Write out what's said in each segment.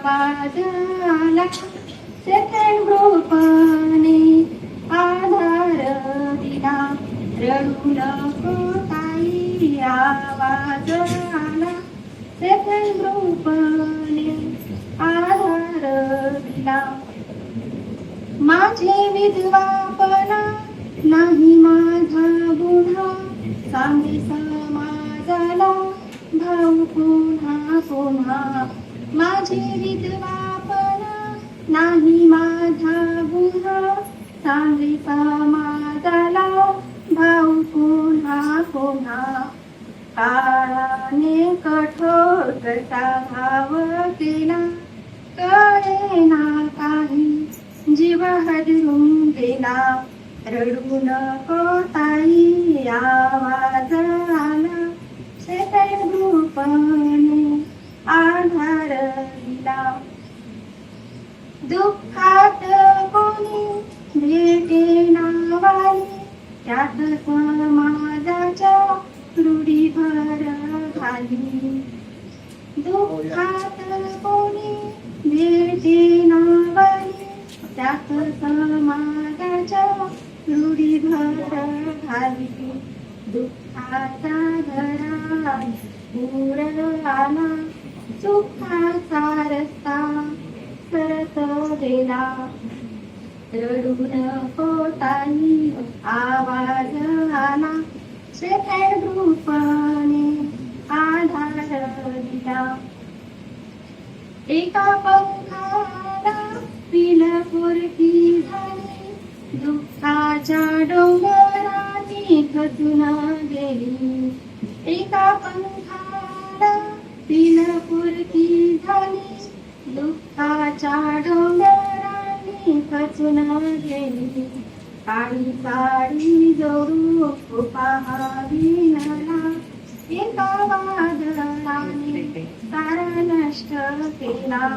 आवाज आला सेकंड ग्रुपने आधार दिला रडू नको ताई आवाज आला सेकंड ग्रुपने आधार दिला माझे विधवापणा नाही माझा गुन्हा सांगे समाजाला भाऊ पुन्हा पुन्हा माझे विधवापणा नाही माझा गुन्हा सांगे समाजाला भाऊ पुन्हा पुन्हा काळाने कठोर कसा भाव केला कळेना काही जीव हरवून गेला रडू नको ताई आवाज आला सेकंड ग्रुपने आधार दिला दुःखात कोणी भेटेना बाई त्यात समाजाच्या रूढी भर घाली दुःखात कोणी भेटेना बाई त्यात समाजाच्या रूढी भर घाली दुःखाचा धडा दूर आला सुखाचा रस्ता करत गेला रडू नको ताई आवाज आला सेकंड ग्रुपने आधार दिला एका पंखाला पिलपुरती झाली दुःखाच्या डोंगराने खचून गेली एका पंखाला पिलपुरती झाली दुःखाच्या डोंगराने खचून गेली काळी साडी जोडू पहावी नला एका वादळाने सारा नष्ट केला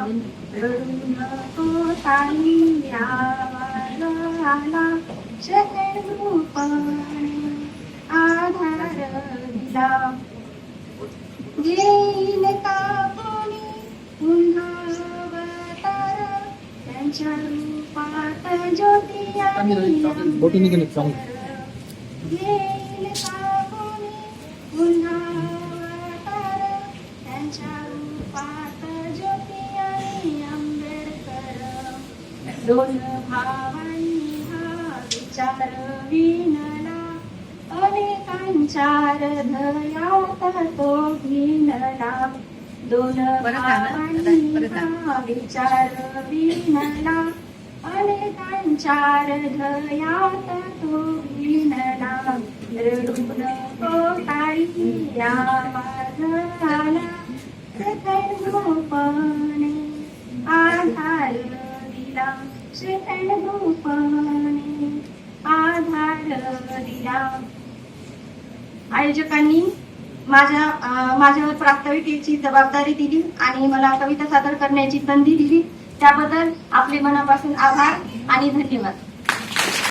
रडू नको ताई आवाज आला सेकंड ग्रुपने आधार दिला येईल का कोणी पुन्हा अवतार त्यांच्या रूपात ज्योती आणि अंबर येईल का कोणी पुन्हा अवतार त्यांच्या रूपात ज्योती आणि आंबेडकर दोन भावांनी हा विचार विणला अनेकांच्या हृदयात तो भिनला दोन भावांनी हा विचार विणला अनेकांच्या हृदयात तो भिनला रडू नको ताई आवाज आला सेकंड ग्रुपने आधार दिला सेकंड ग्रुपने आधार दिला आयोजकांनी माझ्यावर प्रास्ताविकेची जबाबदारी दिली आणि मला कविता सादर करण्याची संधी दिली त्याबद्दल आपले मनापासून आभार आणि धन्यवाद.